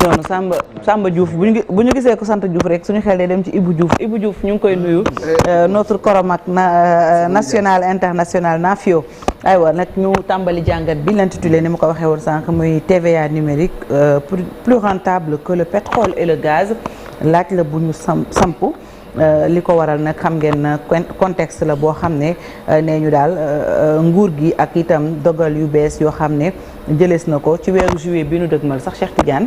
noonu Samba Diouf bu ñu gisee ko sant Diouf rek suñu xel day dem ci Ibou Diouf ñu ngi koy nuyu notre Koromak national international Nafio aywa nag ñu tàmbali jàngat bi l'intitulé ni ma ko waxee woon sànq muy TVA numérique plus rentable que le pétrole et le gaz laaj la bu ñu samp li ko waral nag xam ngeen contexte la boo xam ne nee ñu daal nguur gi ak itam dogal yu bees yoo xam ne jëlees na ko ci weeru juillet bi nu dëgmal sax Cheikh Tidiane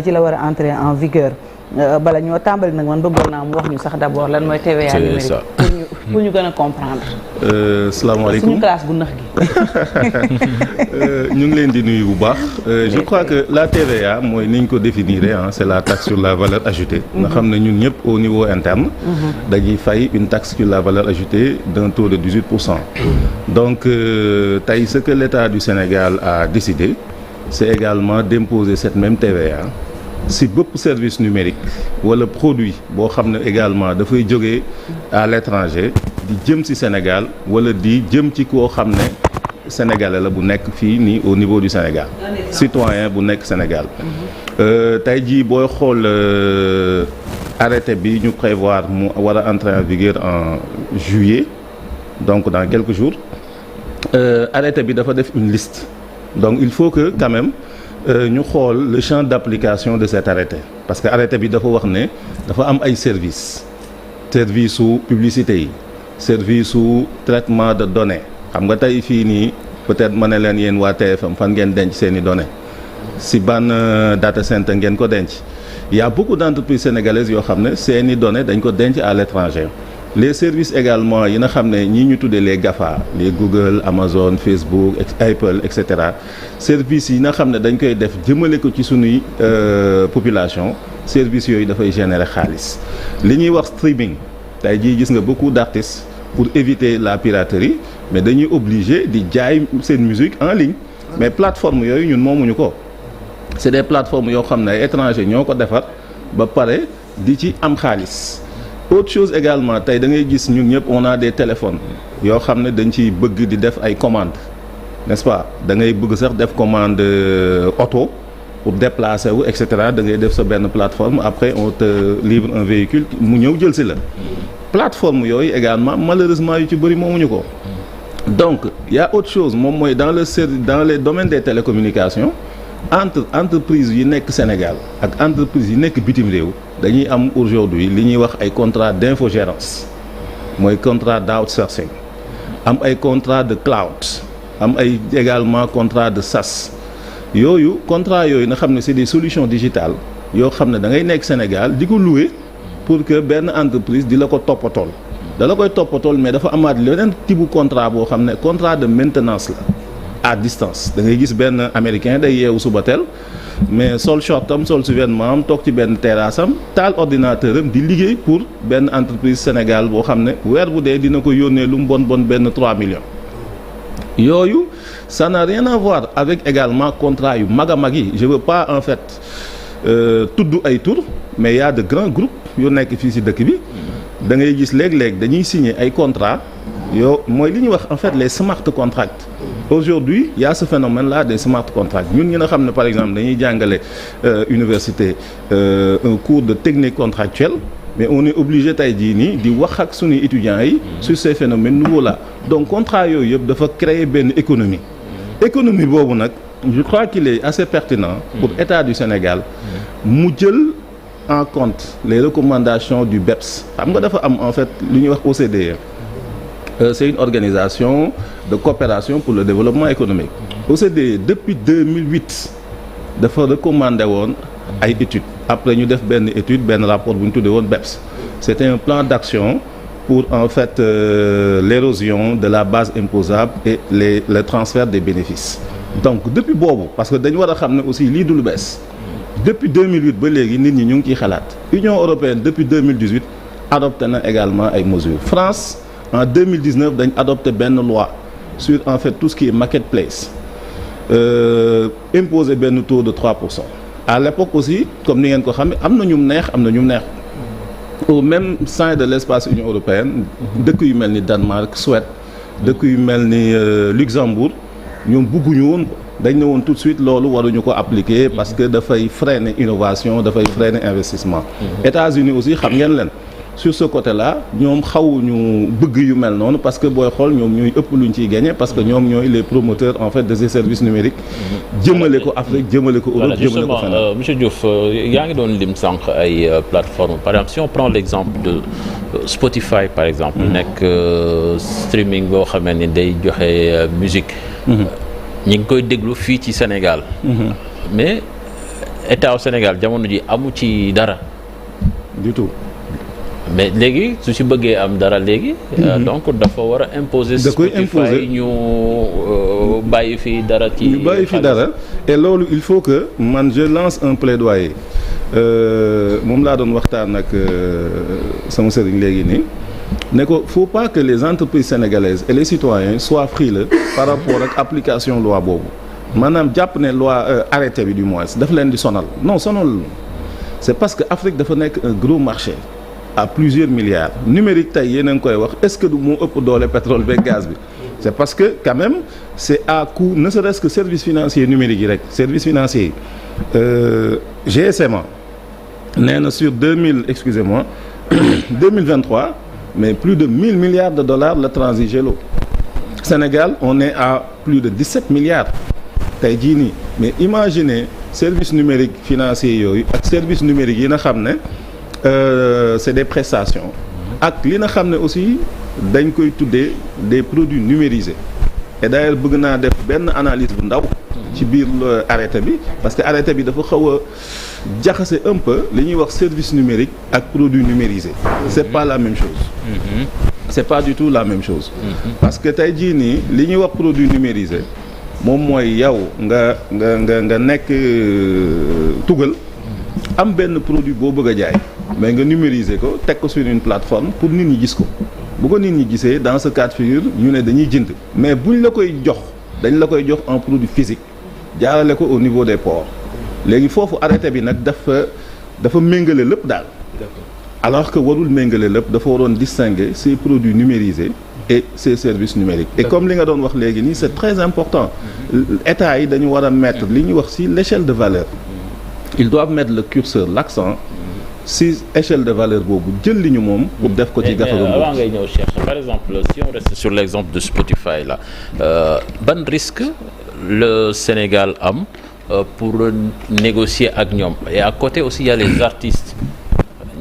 ci la war a entrer en vigueur bala ñoo tàmbali nag man bëggoon naa mu wax ñu sax d'abord lan mooy TVA numérique pour ñu gën a comprendre. salaamaaleykum suñu classe bu nax gi. ñu ngi leen di nuyu bu baax. je crois que la TVA mooy ni ñu ko définir c'est la taxe sur la valeur ajoutée. nga xam ne ñun ñëpp au niveau interne. dañuy fay une taxe sur la valeur ajoutée d'un taux de 18%. donc tey ce que l'État du Sénégal a décidé c'est également d'imposer cette même TVA. si bépp service numérique wala produit boo xam ne également dafay jógee à l'étranger di jëm ci Sénégal wala di jëm ci koo xam ne sénégalais la bu nekk fii nii au niveau du Sénégal citoyen bu nekk Sénégal tey jii booy xool arrêté bi ñu prévoir mu war a entrer en vigueur en juillet donc dans quelques jours arrêté bi dafa def une liste donc il faut que quand même ñu xool le champ d'application de cet arrêté parce que arrêté bi dafa wax ne dafa am ay service su publicité yi service su traitement de données xam nga tey fii nii peut-être ma ne leen yéen waa TFM fan ngeen denc seeni données si ban data center ngeen ko denc il y a beaucoup d'entreprises sénégalaises yoo xam ne seeni données dañ ko denc à l'étranger les services également yi nga xam ne ñii ñu tuddee les GAFA les Google Amazon Facebook Apple et cetera services yi nga xam ne dañ koy def jëmale ko ci sunuy population services yooyu dafay générer xaalis li ñuy wax streaming tey jii gis nga beaucoup d'artistes pour éviter la piraterie mais dañuy obligé di jaay seen musique en ligne mais plateforme yooyu ñun moomuñu ko c'est des plateformes yoo xam ne ay étrangers ñoo ko defar ba pare di ci am xaalis. autre chose également tey da ngay gis ñun ñëpp on a des téléphones yoo xam ne dañ ciy bëgg di def ay commandes n'est-ce pas da ngay bëgg sax def commande auto pour déplacer wu et cetera da ngay def sa benn plateforme après on te livre un véhicule mu ñëw jël si la plateforme yooyu également malheureusement yu ci bëri moomuñu ko donc y a autre chose moom mooy dans les domaines des télécommunications entre entreprise yi nekk Sénégal ak entreprise yi nekk bitim réew dañuy am aujourd'hui li ñuy wax ay contrat d'infogérance mooy contrat d'outsourcing am ay contrat de cloud am ay également contrat de SaaS yooyu contrat yooyu nga xam ne c'est des solutions digitales yoo xam ne da ngay nekk Sénégal di ko louer pour que benn entreprise di la ko toppatool da la koy toppatool mais dafa amaat leneen type contrat boo xam ne contrat de maintenance la à distance da ngay gis benn américain day yeewu suba teel mais sol shortam sol sous-vêtement am toog ci benn terrasse am taal ordinateur am di liggéey pour benn entreprise Sénégal boo xam ne weer bu dee dina ko yónnee lu mu bon benn 3 millions yooyu ça n'a rien à voir avec également contrat yu mag a mag yi je veux pas en fait tudd ay tur mais y a de grands groupes yu nekk fii ci dëkk bi da ngay gis léeg-léeg dañuy signer ay contrat yoo mooy li ñuy wax en fait les smart contracts aujourd'hui il y a ce phénomène là des smart contracts ñun ñi nga xam ne par exemple dañuy jàngale université un cours de technique contractuelle mais on est obligé tey jii nii di wax ak suñuy étudiants yi sur ces phénomènes nouveaux là donc contrat yooyu yëpp dafa créer benn économie boobu nag je crois qu'il est assez pertinent pour État du Sénégal mu jël en compte les recommandations du BEPS xam nga dafa am en fait lu ñuy wax OCDE c'est une organisation de coopération pour le développement économique OCDE depuis 2008 dafa recommandé woon ay études après ñu def benn étude benn rapport bu ñu tuddee woon BEPS c'était un plan d'action pour en fait l'érosion de la base imposable et le transfert des bénéfices donc depuis boobu parce que dañu war a xam ne aussi lii du lu bees depuis 2008 ba léegi nit ñi ñu ngi ciy xalaat Union européenne depuis 2018 adopté na également ay mesures France en 2019 dañ adopté benn loi sur en fait tout ce qui est marketplace imposé benn taux de 3%. À l'époque aussi comme ni ngeen ko xam ne am na ñu neex au même sein de l'espace Union européenne dëkk yu mel ni Danemark Suède dëkk yu mel ni Luxembourg ñoom bëgguñu woon ko dañ ne woon tout de suite loolu waruñu ko appliquer parce que dafay freiner innovation dafay freiner investissement. États-Unis aussi xam ngeen leen sur ce côté-là ñoom xawuñu bëgg yu mel noonu parce que booy xool ñoom ñooy ëpp luñ ciy gagner parce que ñoom ñooy les promoteurs en fait de ces services numériques. jëmale ko Afrique jëmale ko Europe jëmale ko feneen. Monsieur Diouf yaa ngi doon lim sànq ay plateformes par exemple si on prend l'exemple de Spotify par exemple. nekk streaming boo xamee ni day joxe musique. ñi ngi koy déglu fii ci Sénégal. mais état au Sénégal jamono ji amu ci dara. du tout. mais léegi su ci bëggee am dara léegi. donc dafa war a imposer. da koy imposer Spotify ñu bàyyi fi dara. ci ñu bàyyi fi dara et loolu il faut que man je lance un plaidoyer moom laa doon waxtaan ak sama sëriñ léegi nii. ne ko faut pas que les entreprises sénégalaises et les citoyens soient frileux par rapport ak application loi boobu maanaam jàpp ne loi arrêté bi du moins daf leen di sonal non sonal c'est parce que Afrique dafa nekk un gros marché à plusieurs milliards numérique tey yéen a ngi koy wax est-ce que du moo ëpp doole pétrole beeg gaz bi c'est parce que quand même c'est à coût ne serait-ce que service financier numérique yi rek service financier yi GSMA nee na sur 2023 mais plus de 1000 milliards de dollars la transigé lo Sénégal on est à plus de 17 milliards tey jii nii mais imaginez service numérique financier yooyu ak service numérique yi nga xam ne c'est des prestations ak li nga xam ne aussi dañ koy tuddee des produits numérisés et d'ailleurs bëgg naa def benn analyse bu ndaw ci biir arrêté bi parce que arrêté bi dafa xaw a jaxase un peu li ñuy wax service numérique ak produit numérisé c'est pas la même chose c'est pas du tout la même chose parce que tey jii nii li ñuy wax produit numérisé moom mooy yow nga nekk tugal am benn produit boo bëgg a jaay mais nga numériser ko teg ko sur une plateforme pour nit ñi gis ko bu ko nit ñi gisee dans ce cas de figure ñu ne dañuy jënd mais buñ la koy jox dañ la koy jox en produit physique jaarale ko au niveau des ports léegi foofu arrêté bi nag dafa méngale lépp daal alors que warul méngale lépp dafa waroon distinguer ces produits numérisés et ces services numériques et comme li nga doon wax léegi nii c'est très important état yi dañu war a mettre li ñuy wax ci l'échelle de valeur ils doivent mettre le curseur l'accent si échelle de valeur boobu jël li ñu moom pour def ko ci gafaga avant ngay ñëw Cheikh par exemple si on reste sur l'exemple de Spotify là ban risque le Sénégal am pour négocier ak ñoom et à côté aussi il y a les artistes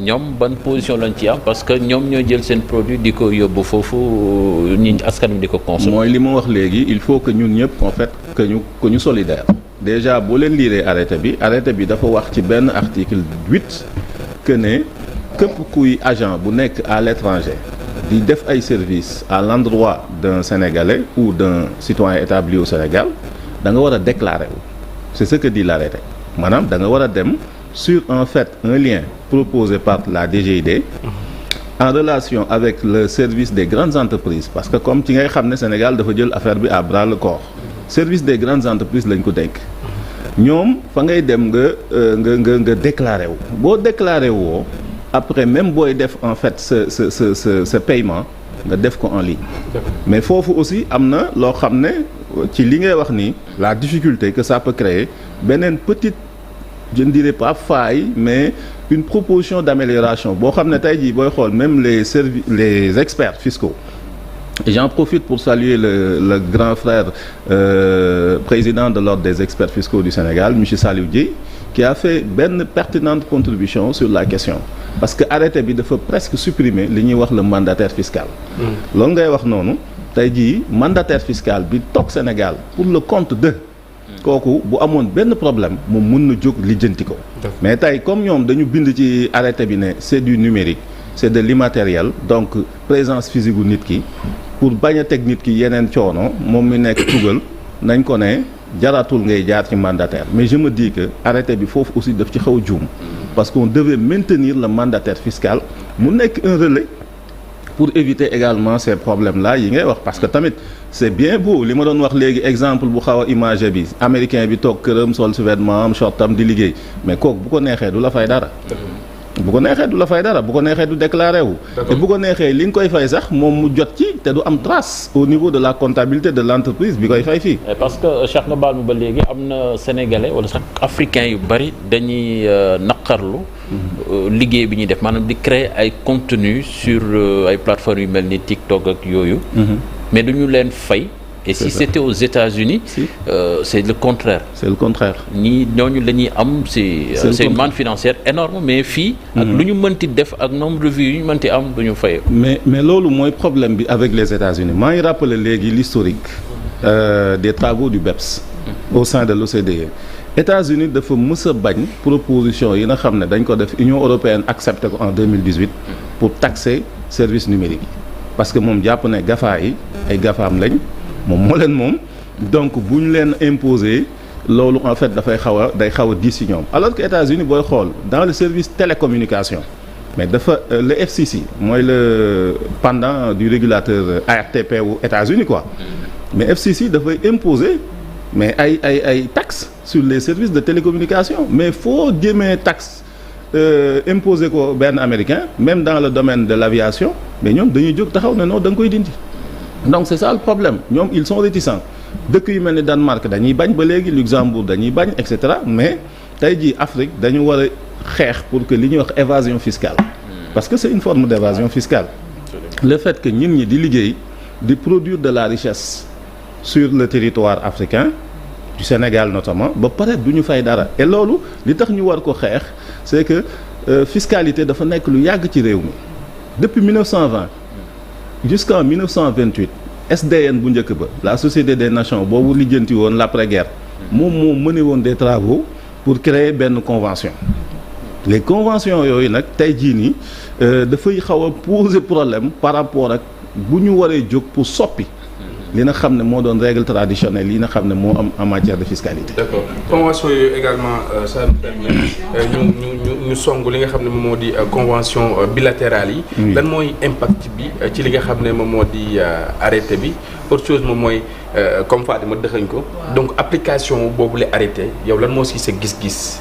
ñoom ban position lañ ci am parce que ñoom ñoo jël seen produit di ko yóbbu foofu ñi askan wi di ko consommer. mooy li ma wax léegi il faut que ñun ñëpp en fait que ñu solidaire déjà boo leen liiree arrêté bi dafa wax ci benn article 8 que ne képp kuy agent bu nekk à l'étranger di def ay services à l'endroit d'un Sénégalais ou d'un citoyen établi au Sénégal da nga war a déclarer wu c'est ce que dit l'arrêté maanaam da nga war a dem sur en fait un lien proposé par la DGID en relation avec le service des grandes entreprises parce que comme ci ngay xam ne Sénégal dafa jël affaire bi à bras le corps service des grandes entreprises lañ ko dénk ñoom fa ngay dem nga déclarer wu boo déclarer woo après même booy def en fait ce paiement nga def ko en ligne mais foofu aussi am na loo xam ne ci li ngay wax ni la difficulté que ça peut créer beneen petite je ne dirais pas faille mais une proposition d'amélioration boo xam ne tey jii booy xool même les experts fiscaux et j'en profite pour saluer le grand frère président de l'ordre des experts fiscaux du Sénégal monsieur Saliou Dieye qui a fait benn pertinente contribution sur la question parce que arrêté bi dafa presque supprimer li ñuy wax le mandataire fiscal loolu ngay wax noonu tey jii mandataire fiscal bi toog Sénégal pour le compte de kooku bu amoon benn problème moom mën na jóg lijjanti ko mais tey comme ñoom dañu bind ci arrêté bi ne c'est du numérique c'est de l'immatériel donc présence physique gu nit ki pour bañ a teg nit ki yeneen coono moom mi nekk tugal nañ ko ne jaratul ngay jaar ci mandataire mais je me dis que arrêté bi foofu aussi daf ci xaw a juum parce qu'on devait maintenir le mandataire fiscal mu nekk un relais pour éviter également ces problèmes là yi ngay wax parce que tamit c'est bien beau li ma doon wax léegi exemple bu xaw a imagé bi américain bi toog këram sol sous-vêtement am shortam di liggéey mais kooku bu ko neexee du la fay dara bu ko neexee du la fay dara bu ko neexee du déclaré wu. te bu ko neexee li nga koy fay sax moom mu jot ci te du am trace au niveau de la comptabilité de l'entreprise bi koy fay fii. parce que Cheikh nga baal ma ba léegi am na sénégalais wala sax africains yu bari dañuy naqarlu liggéey bi ñuy def maanaam di créer ay contenu sur ay plateformes yu mel ni TikTok ak yooyu. mais duñu leen fay. et si c'était aux États-Unis c'est le contraire. C'est le contraire. ñooñu la ñuy am c'est une manne financière énorme mais fii. ak lu ñu mënti def ak nombre de vues yu ñu mënti am du ñu fay. mais loolu mooy problème bi avec les États-Unis maa ngi rappeler léegi l'historique des travaux du BEPS. au sein de l'OCDE. États-Unis dafa mës a bañ proposition yi nga xam ne dañ ko def Union européenne accepté ko en 2018 pour taxer services numériques yi parce que moom jàpp ne GAFA yi ay GAFAam lañ. moom moo leen moom donc bu ñu leen imposer loolu en fait day xaw a diis ci ñoom alors que États-Unis booy xool dans le service télécommunication mais dafa le FCC mooy le pendant du régulateur ARTP wu États-Unis quoi mais FCC dafay imposer mais ay taxes sur les services de télécommunication mais foo jëmee taxe imposer ko benn américain même dans le domaine de l'aviation mais ñoom dañuy jóg taxaw ne non da nga koy dindi. donc c'est ça le problème ñoom ils sont réticents dëkk yu mel ni Danemark dañuy bañ ba léegi Luxembourg dañuy bañ et cetera mais tey jii Afrique dañu war a xeex pour que li ñuy wax évasion fiscale parce que c'est une forme d'évasion fiscale le fait que ñun ñi di liggéey di produire de la richesse sur le territoire africain du Sénégal notamment ba pare du ñu fay dara et loolu li tax ñu war ko xeex c'est que fiscalité dafa nekk lu yàgg ci réew mi depuis 1920 jusqu'en 1928 SDN bu njëkk ba la Société des Nations boobu lijjanti woon l'après-guerre moom moo mené woon des travaux pour créer benn convention les conventions yooyu nag tey jii nii dafay xaw a poser problème par rapport ak bu ñu waree jóg pour soppi li nga xam ne moo doon règle traditionnelle yi nga xam ne moo am en matière de fiscalité. D'accord convention yooyu également ça nous permet ñu song li nga xam ne moom moo di convention bilatérale yi. lan mooy impact bi ci li nga xam ne moom moo di arrêté bi autre chose moom mooy comme Fatima dëxañ ko donc application boobu la arrêté yow lan moo si sa gis-gis.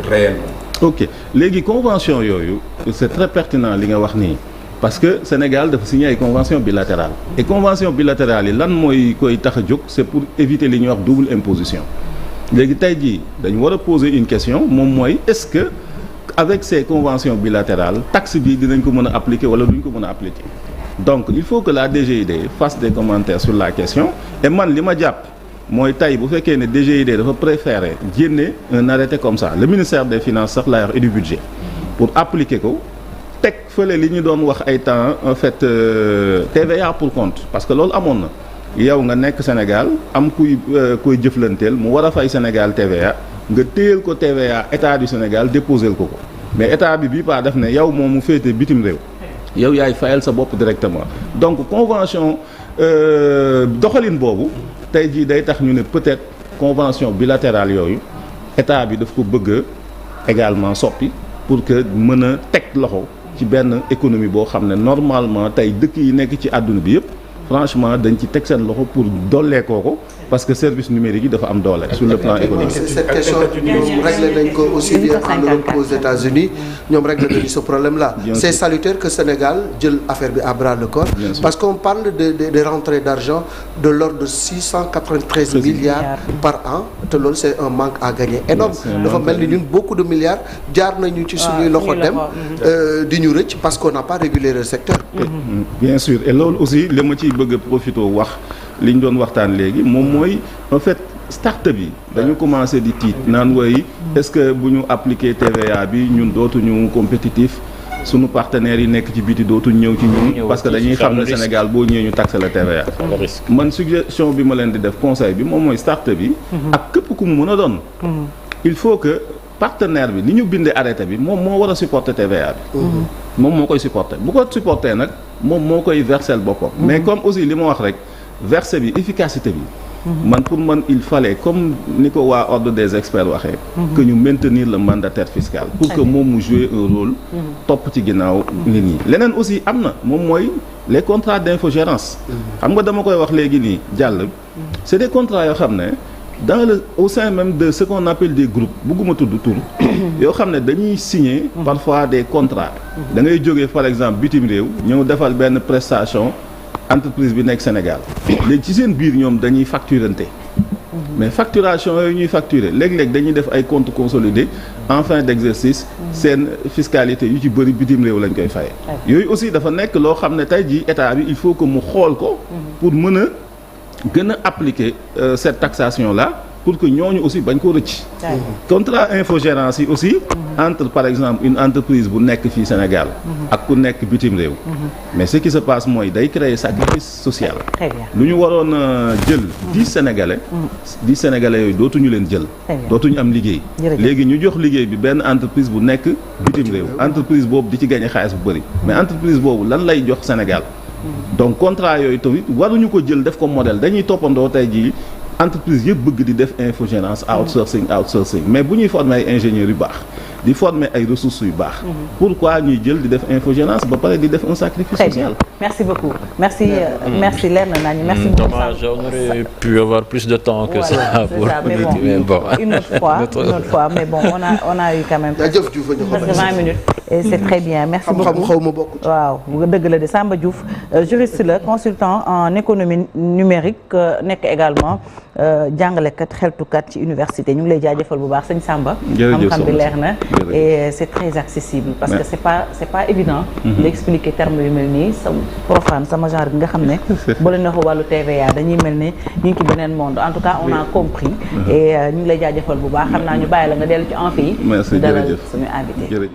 réellement. ok léegi convention yooyu c'est très pertinent li nga wax nii. parce que Sénégal dafa signé ay convention bilatérale et convention bilatérale yi lan mooy koy tax a jóg c'est pour éviter li ñuy wax double imposition léegi tey jii dañu war a poser une question moom mooy est-ce que avec ces conventions bilatérales taxe bi dinañ ko mën a appliquer wala duñ ko mën a appliquer donc il faut que la DGID fasse des commentaires sur la question et man li ma jàpp mooy tey bu fekkee ne DGID dafa préférer génne un arrêté comme ça le ministère des finances sax laa wax et du budget pour appliquer ko teg fële li ñu doon wax ay temps en fait TVA pour compte parce que loolu amoon na yow nga nekk Sénégal am kuy jëflanteel mu war a fay Sénégal TVA nga téyel ko TVA état du Sénégal déposel ko mais état bi bii pas def ne yow moom mu féete bitim réew yow yaay fayal sa bopp directement donc convention doxalin boobu tey jii day tax ñu ne peut-être convention bilatérale yooyu état bi daf ko bëgg également soppi pour que mën a teg loxo ci benn économie boo xam ne normalement tey dëkk yi nekk ci àdduna bi yëpp franchement dañ ci teg seen loxo pour dolleekoo ko parce que service numérique yi dafa am doole sur le plan économique. cette question ñoom réglé nañ ko aussi bien en Europe qu'aux États-Unis ñoom réglé nañu ce problème là. C'est salutaire que Sénégal jël affaire bi à bras le corps. parce qu'on parle de rentrées d'argent de l'ordre de 693 milliards par an te loolu c'est un manque à gagner énorme dafa mel ni ñun beaucoup de milliards jaar nañu ci suñuy loxo dem di ñu rëcc parce qu'on n'a pas régulé le secteur. bien sûr et loolu aussi li ma ciy bëgg a profité wax li ñu doon waxtaan léegi moom mooy en fait start-up yi dañu commencé di tiit naan woy est-ce que bu ñu appliquer TVA bi ñun dootuñu compétitif sunu partenaires yi nekk ci biti dootuñ ñëw ci ñun parce que dañuy xam ne Sénégal boo ñëwee ñu taxer la TVA man suggestion bi ma leen di def conseil bi moom mooy start-up yi ak képp ku mu mën a doon il faut que partenaire bi ni ñu bindee arrêté bi moom moo war a supporter TVA bi moom moo koy supporter bu ko supporter nag moom moo koy verser boppam mais comme aussi li ma wax rek verser bi efficacité bi man pour man il fallait comme ni ko waa ordre des experts waxee que ñu maintenir le mandataire fiscal pour que moom mu jouer un rôle topp ci ginnaaw nit ñi leneen aussi am na moom mooy les contrats d'infogérance xam nga dama koy wax léegi nii jàll c'est des contrats yoo xam ne au sein même de ce qu'on appelle des groupes bugguma tudd tur yoo xam ne dañuy signer parfois des contrats da ngay jógee par exemple bitim réew ñëw defal benn prestation entreprise bi nekk Sénégal léegi ci seen biir ñoom dañuy facturante mais facturation yooyu ñuy facturer léeg-léeg dañuy def ay comptes consolidés en fin d'exercice seen fiscalité yu ci bëri bitim réew lañ koy faye yooyu aussi dafa nekk loo xam ne tey jii état bi il faut que mu xool ko pour mën a gën a appliquer cette taxation là pour que ñooñu aussi bañ ko rëcc contrat infogérance yi aussi entre par exemple une entreprise bu nekk fii Sénégal ak ku nekk bitim réew mais ce qui se passe mooy day créer sacrifice social lu ñu waroon jël 10 sénégalais yooyu dootuñu leen jël dootuñu am liggéey léegi ñu jox liggéey bi benn entreprise bu nekk bitim réew entreprise boobu di ci gagner xaalis bu bëri mais entreprise boobu lan lay jox Sénégal donc contrat yooyu tamit waruñu ko jël def ko modèle dañuy toppandoo tey jii entreprise yëpp bëgg di def infogérance outsourcing mais bu ñuy former ay ingénieurs yu baax di former ay ressources yu baax pourquoi ñuy jël di def infogérance ba pare di def un sacrifice social. Merci beaucoup merci leer na nañu merci beaucoup. Dommage, on aurait pu avoir plus de temps que ça pour mais bon une autre fois mais bon on a eu quand même presque 20 minutes et c'est très bien merci beaucoup xaw ma bokk waaw dëgg la de Samba Diouf juriste la consultant en économie numérique nekk également jàngalekat xeltukat ci université ñu ngi lay jaajëfal bu baax sëñ Samba xam-xam bi leer na et c'est très accessible parce que c'est pas évident d'expliquer termes yu mel nii sa profane sama genre bi nga xam ne boo leen waxee wàllu TVA dañuy mel ne ñu ngi ci beneen monde en tout cas on a compris et ñu ngi lay jaajëfal bu baax xam naa ñu bàyyi la nga dellu ci amphi yi dalal suñu invité